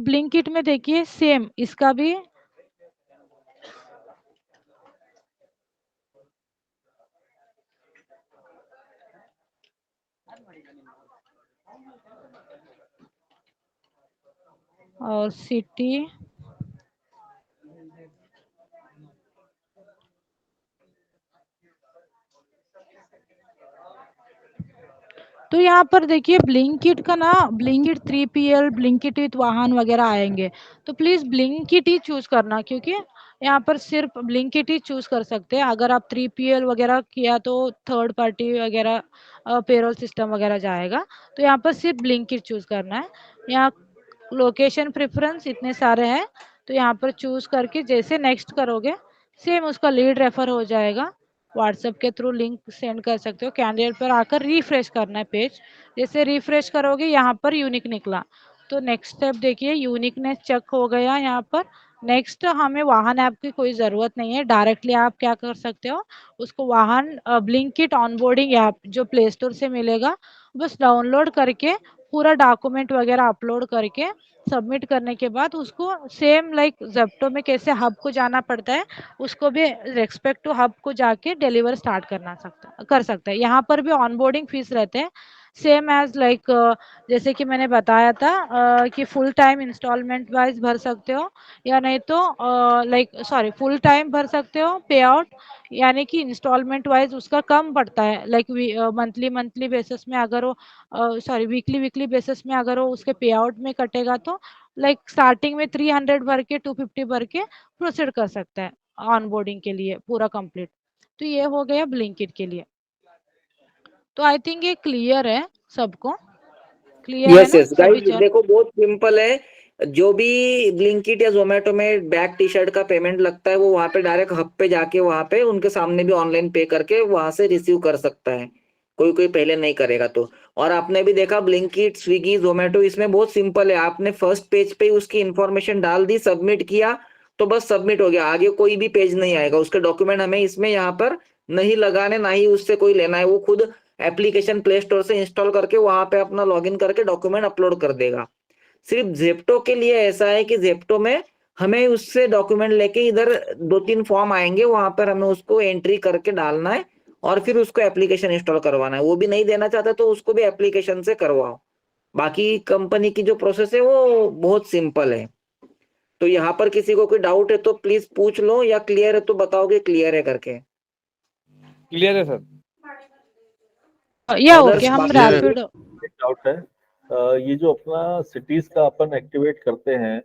Blinkit में देखिए same इसका भी और सिटी तो यहाँ पर देखिए ब्लिंकिट का ना ब्लिंकिट 3PL ब्लिंकिट विथ वाहन वगैरह आएंगे, तो प्लीज ब्लिंकिट ही चूज करना, क्योंकि यहाँ पर सिर्फ ब्लिंकिट ही चूज कर सकते हैं। अगर आप 3PL वगैरह किया तो थर्ड पार्टी वगैरह पेरोल सिस्टम वगैरह जाएगा, तो यहाँ पर सिर्फ ब्लिंकिट चूज करना है। यहाँ लोकेशन प्रेफरेंस इतने सारे हैं, तो यहाँ पर चूज करके जैसे नेक्स्ट करोगे सेम उसका लीड रेफर हो जाएगा। व्हाट्सएप के थ्रू लिंक सेंड कर सकते हो। कैंडिडेट पर आकर रिफ्रेश करना है पेज, जैसे रिफ्रेश करोगे यहाँ पर यूनिक निकला, तो नेक्स्ट स्टेप देखिए यूनिकनेस चेक हो गया यहाँ पर। नेक्स्ट हमें वाहन ऐप की कोई ज़रूरत नहीं है, डायरेक्टली आप क्या कर सकते हो, उसको वाहन ब्लिंकिट ऑनबोर्डिंग ऐप जो प्ले स्टोर से मिलेगा बस डाउनलोड करके पूरा डॉक्यूमेंट वगैरह अपलोड करके सबमिट करने के बाद उसको सेम लाइक जेप्टो में कैसे हब को जाना पड़ता है, उसको भी रेस्पेक्ट टू हब को जाके डिलीवर स्टार्ट कर सकता है। यहाँ पर भी ऑनबोर्डिंग फीस रहते हैं सेम एज लाइक जैसे कि मैंने बताया था कि फुल टाइम इंस्टॉलमेंट वाइज भर सकते हो, या नहीं तो लाइक सॉरी फुल टाइम भर सकते हो पे आउट, यानी कि इंस्टॉलमेंट वाइज उसका कम पड़ता है। लाइक मंथली मंथली बेसिस में अगर वो सॉरी वीकली वीकली बेसिस में अगर वो उसके पे आउट में कटेगा तो लाइक स्टार्टिंग में 300 भर के 250 भर के प्रोसीड कर सकता है ऑनबोर्डिंग के लिए पूरा कंप्लीट। तो ये हो गया ब्लिंकिट के लिए। तो आई थिंक ये क्लियर है सबको, क्लियर है यस ना यस सभी गाइस, चर? देखो बहुत सिंपल है। जो भी ब्लिंकिट या जोमेटो में बैग टी शर्ट का पेमेंट लगता है वो वहां पे डायरेक्ट हब पे जाके वहां पे उनके सामने भी ऑनलाइन पे करके वहां से रिसीव कर सकता है, कोई कोई पहले नहीं करेगा तो। और आपने भी देखा ब्लिंकिट स्विगी जोमेटो इसमें बहुत सिंपल है, आपने फर्स्ट पेज पे उसकी इंफॉर्मेशन डाल दी, सबमिट किया तो बस सबमिट हो गया, आगे कोई भी पेज नहीं आएगा। उसके डॉक्यूमेंट हमें इसमें यहाँ पर नहीं लगाने, ना ही उससे कोई लेना है, वो खुद एप्लीकेशन प्ले स्टोर से इंस्टॉल करके वहां पे अपना लॉगिन करके डॉक्यूमेंट अपलोड कर देगा। सिर्फ जेप्टो के लिए ऐसा है कि जेप्टो में हमें उससे डॉक्यूमेंट लेके इधर 2-3 फॉर्म आएंगे, वहां पर हमें उसको एंट्री करके डालना है और फिर उसको एप्लीकेशन इंस्टॉल करवाना है। वो भी नहीं देना चाहता तो उसको भी एप्लीकेशन से करवाओ। बाकी कंपनी की जो प्रोसेस है वो बहुत सिंपल है। तो यहाँ पर किसी को कोई डाउट है तो प्लीज पूछ लो, या क्लियर है तो बताओगे क्लियर है करके। क्लियर है सर। या ओके, अदर्स हम बाकी रैपिड एक डाउट है, ये जो अपना सिटीज का अपन एक्टिवेट करते हैं,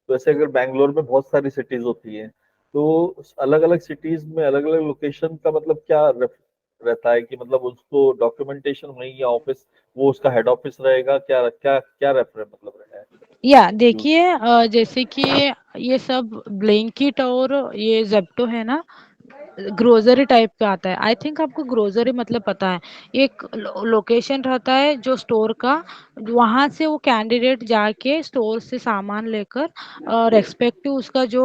तो ऐसे अगर बैंगलोर में बहुत सारी सिटीज होती हैं, तो अलग अलग सिटीज में अलग अलग लोकेशन का मतलब क्या रहता है कि मतलब उसको डॉक्यूमेंटेशन वहीं या ऑफिस, वो उसका हेड ऑफिस रहेगा, क्या क्या क्या रेफर मतलब रहेगा? या देखिए जैसे कि ये सब ब्लैंकिट और ये जेप्टो है ना, ग्रोसरी टाइप का आता है। आई थिंक आपको ग्रोसरी मतलब पता है, एक लोकेशन रहता है जो स्टोर का, वहां से वो कैंडिडेट जाके स्टोर से सामान लेकर रेस्पेक्टिव उसका जो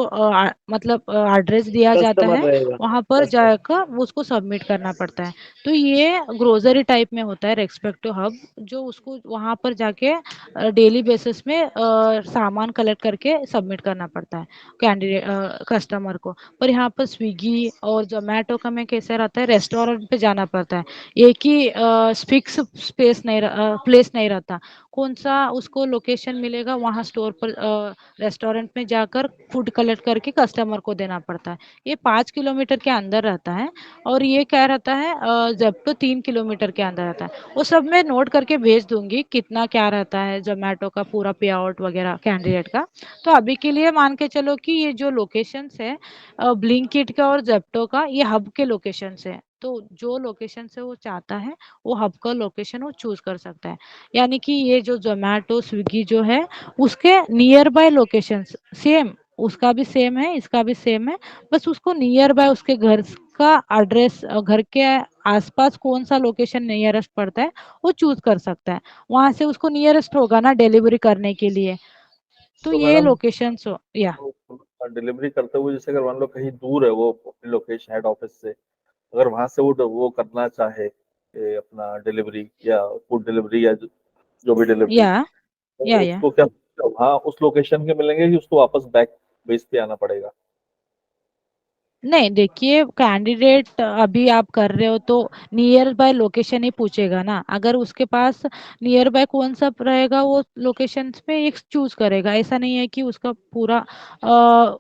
मतलब एड्रेस दिया जाता कस्टमर है रहेगा। वहां पर कस्टमर जाकर वो उसको सबमिट करना पड़ता है। तो ये ग्रोसरी टाइप में होता है रेस्पेक्टिव हब, जो उसको वहां पर जाके डेली बेसिस में सामान कलेक्ट करके सबमिट करना पड़ता है कैंडिडेट कस्टमर को। पर यहाँ पर स्विगी और जोमेटो का में कैसे रहता है, रेस्टोरेंट पे जाना पड़ता है, एक ही फिक्स स्पेस नहीं प्लेस नहीं रहता, कौन सा उसको लोकेशन मिलेगा वहाँ स्टोर पर रेस्टोरेंट में जाकर फूड कलेक्ट करके कस्टमर को देना पड़ता है। ये 5 किलोमीटर के अंदर रहता है, और ये क्या रहता है जब तो 3 किलोमीटर के अंदर रहता है। वो सब मैं नोट करके भेज दूंगी कितना क्या रहता है जोमेटो का पूरा पे आउट वगैरह कैंडिडेट का। तो अभी के लिए मान के चलो कि ये जो लोकेशंस है ब्लिंकिट का और जेप्टो का, ये हब के लोकेशन है। तो जो लोकेशन से वो चाहता है वो हब का लोकेशन वो चूज कर सकता है। यानी कि ये जो जोमेटो स्विगी जो है उसके नियर बाय लोकेशन सेम, उसका भी सेम है इसका भी सेम है, बस उसको नियर बाय उसके घर का एड्रेस, घर के आसपास कौन सा लोकेशन नियरेस्ट पड़ता है वो चूज कर सकता है। वहां से उसको नियरेस्ट होगा ना डिलीवरी करने के लिए, तो तो ये मैडम लोकेशन या डिलीवरी करते हुए जैसे अगर मान लो कहीं दूर है वो अपनी लोकेशन हेड ऑफिस से, अगर वहां से वो करना चाहे अपना डिलीवरी या फूड डिलीवरी या जो भी डिलीवरी, या तो या उसको क्या हाँ उस लोकेशन के मिलेंगे कि उसको वापस बैक बेस पे आना पड़ेगा? नहीं, देखिए कैंडिडेट अभी आप कर रहे हो तो नियर बाय लोकेशन ही पूछेगा ना। अगर उसके पास नियर बाय कौन सा रहेगा वो लोकेशन पे एक चूज करेगा। ऐसा नहीं है कि उसका पूरा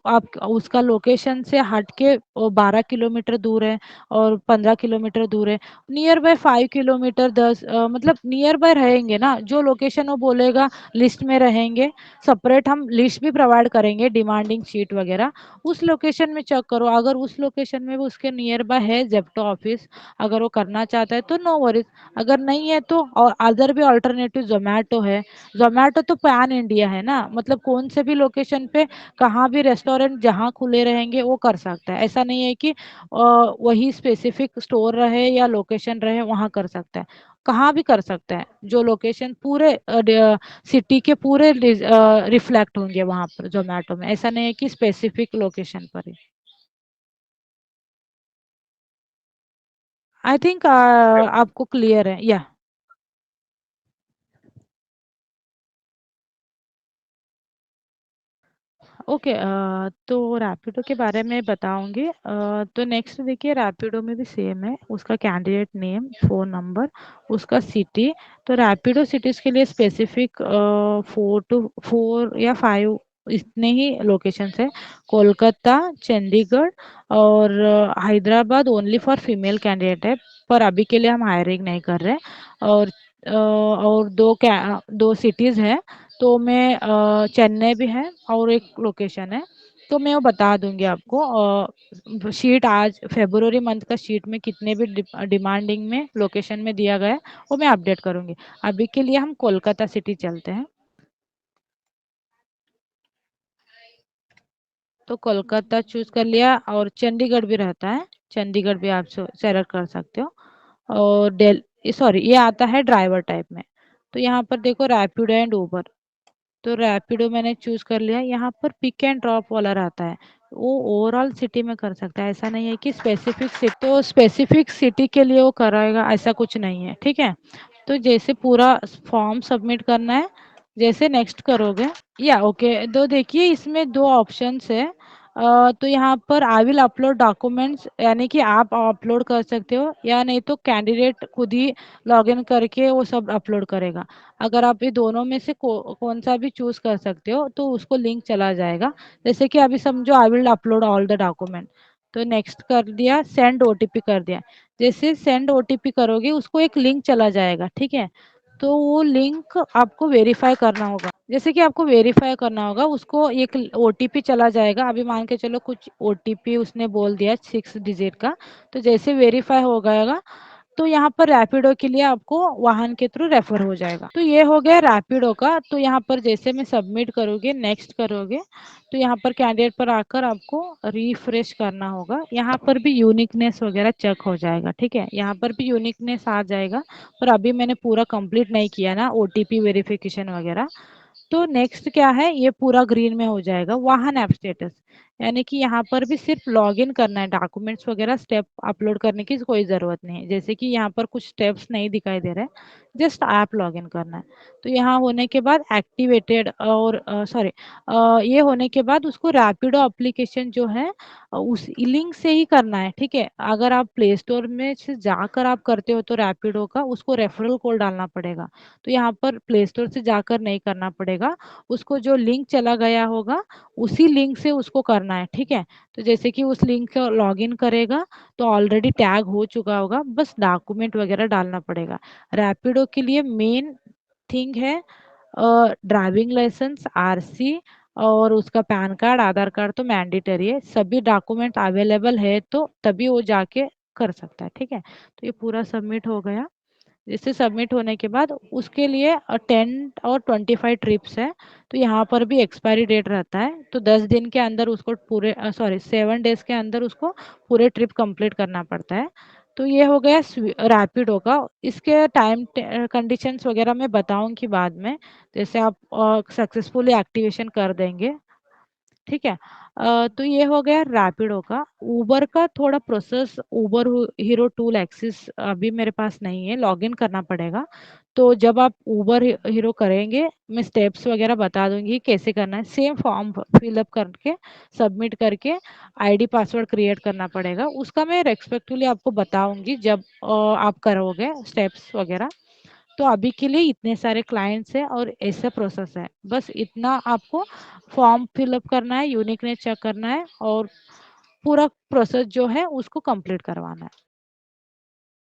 आप उसका लोकेशन से हट के 12 किलोमीटर दूर है और 15 किलोमीटर दूर है। नियर बाय 5 किलोमीटर 10 मतलब नियर बाय रहेंगे ना। जो लोकेशन वो बोलेगा लिस्ट में रहेंगे। सेपरेट हम लिस्ट भी प्रोवाइड करेंगे, डिमांडिंग शीट वगैरह। उस लोकेशन में चेक करो, अगर उस लोकेशन में भी उसके नियर बाय है जेप्टो ऑफिस, अगर वो करना चाहता है तो नो वरीज। अगर नहीं है तो और अदर भी अल्टरनेटिव जोमेटो है। जोमेटो तो पैन इंडिया है ना, मतलब कौन से भी लोकेशन पे कहाँ भी रेस्टोरेंट जहाँ खुले रहेंगे वो कर सकता है। ऐसा नहीं है कि वही स्पेसिफिक स्टोर रहे या लोकेशन रहे वहाँ कर सकता है। कहाँ भी कर सकता है। जो लोकेशन पूरे सिटी के पूरे रिफ्लेक्ट होंगे वहाँ पर जोमेटो में। ऐसा नहीं है कि स्पेसिफिक लोकेशन पर ही। आई थिंक आपको क्लियर है या? ओके, तो रैपिडो के बारे में बताऊंगी। तो नेक्स्ट देखिए, रैपिडो में भी सेम है। उसका कैंडिडेट नेम, फ़ोन नंबर, उसका सिटी। तो रैपिडो सिटीज़ के लिए स्पेसिफिक 4 या 5 इतने ही लोकेशंस है। कोलकाता, चंडीगढ़ और Hyderabad only for female candidate है। पर अभी के लिए हम हायरिंग नहीं कर रहे। और और दो सिटीज़ है। तो मैं चेन्नई भी है और एक लोकेशन है। तो मैं वो बता दूंगी आपको। शीट आज फेब्रुवरी मंथ का शीट में कितने भी डिमांडिंग में लोकेशन में दिया गया है वो मैं अपडेट करूंगी। अभी के लिए हम कोलकाता सिटी चलते हैं। तो कोलकाता चूज कर लिया और चंडीगढ़ भी रहता है। चंडीगढ़ भी आप सेलेक्ट कर सकते हो। और सॉरी, ये आता है ड्राइवर टाइप में। तो यहाँ पर देखो रैपिडो एंड उबर। तो रैपिडो मैंने चूज कर लिया। यहाँ पर पिक एंड ड्रॉप वाला रहता है। वो ओवरऑल सिटी में कर सकता है। ऐसा नहीं है कि स्पेसिफिक सिटी, तो स्पेसिफिक सिटी के लिए वो कराएगा ऐसा कुछ नहीं है, ठीक है। तो जैसे पूरा फॉर्म सबमिट करना है, जैसे नेक्स्ट करोगे या ओके। तो देखिए इसमें दो ऑप्शंस है। तो यहाँ पर आई विल अपलोड डॉक्यूमेंट्स, यानी कि आप अपलोड कर सकते हो या नहीं तो कैंडिडेट खुद ही लॉगिन करके वो सब अपलोड करेगा। अगर आप ये दोनों में से कौन सा भी चूज कर सकते हो तो उसको लिंक चला जाएगा। जैसे कि अभी समझो I will upload all the document. तो नेक्स्ट कर दिया, सेंड ओटीपी कर दिया। जैसे सेंड ओटीपी करोगे उसको एक लिंक चला जाएगा, ठीक है। तो वो लिंक आपको वेरीफाई करना होगा। जैसे कि आपको वेरीफाई करना होगा, उसको एक ओटीपी चला जाएगा। अभी मान के चलो कुछ ओटीपी उसने बोल दिया 6 डिजिट का। तो जैसे वेरीफाई हो गएगा तो यहाँ पर रैपिडो के लिए आपको वाहन के थ्रू रेफर हो जाएगा। तो ये हो गया रैपिडो का। तो यहाँ पर जैसे में सबमिट करोगे, नेक्स्ट करोगे, तो यहाँ पर कैंडिडेट पर आकर आपको रिफ्रेश करना होगा। यहाँ पर भी यूनिकनेस वगैरह चेक हो जाएगा, ठीक है। यहाँ पर भी यूनिकनेस आ जाएगा। पर अभी मैंने पूरा कंप्लीट नहीं किया ना ओटीपी वेरिफिकेशन वगैरह। तो नेक्स्ट क्या है, ये पूरा ग्रीन में हो जाएगा वाहन ऐप स्टेटस। यानी कि यहाँ पर भी सिर्फ लॉगिन करना है। डॉक्यूमेंट्स वगैरह स्टेप अपलोड करने की कोई ज़रूरत नहीं है। जैसे कि यहाँ पर कुछ स्टेप्स नहीं दिखाई दे रहे हैं, जस्ट ऐप लॉगिन करना है। तो यहाँ होने के बाद एक्टिवेटेड और सॉरी, ये होने के बाद उसको रैपिडो एप्लीकेशन जो है उस लिंक से ही करना है, ठीक है। अगर आप प्ले स्टोर में से जाकर आप करते हो तो रैपिडो का उसको रेफरल कोड डालना पड़ेगा। तो यहाँ पर प्ले स्टोर से जाकर नहीं करना पड़ेगा। उसको जो लिंक चला गया होगा उसी लिंक से उसको करना है, ठीक है। तो जैसे कि उस लिंक का लॉगिन करेगा तो ऑलरेडी टैग हो चुका होगा, बस डॉक्यूमेंट वगैरह डालना पड़ेगा। रैपिडो के लिए मेन थिंग है ड्राइविंग लाइसेंस, आरसी और उसका पैन कार्ड, आधार कार्ड तो मैंडेटरी है। सभी डॉक्यूमेंट अवेलेबल है तो तभी वो जाके कर सकता है, ठीक है। तो ये पूरा सबमिट हो गया। इसे सबमिट होने के बाद उसके लिए 10 और 25 ट्रिप्स है। तो यहाँ पर भी एक्सपायरी डेट रहता है। तो 10 दिन के अंदर उसको पूरे, सॉरी 7 डेज के अंदर उसको पूरे ट्रिप कंप्लीट करना पड़ता है। तो ये हो गया रैपिडो का। इसके टाइम कंडीशंस वगैरह मैं बताऊंगी बाद में, जैसे आप सक्सेसफुली एक्टिवेशन कर देंगे। ठीक है। तो ये हो गया रैपिडो का। उबर का थोड़ा प्रोसेस, उबर हीरो टूल एक्सेस अभी मेरे पास नहीं है, लॉगिन करना पड़ेगा। तो जब आप उबर हीरो करेंगे, मैं स्टेप्स वगैरह बता दूंगी कैसे करना है। सेम फॉर्म फिलअप करके सबमिट करके आईडी पासवर्ड क्रिएट करना पड़ेगा, उसका मैं रेस्पेक्टिवली आपको बताऊंगी जब आप करोगे स्टेप्स वगैरह। तो अभी के लिए इतने सारे क्लाइंट्स हैं और ऐसा प्रोसेस है, बस इतना आपको फॉर्म फिलअप करना है, यूनिकनेस चेक करना है और पूरा प्रोसेस जो है उसको कंप्लीट करवाना है।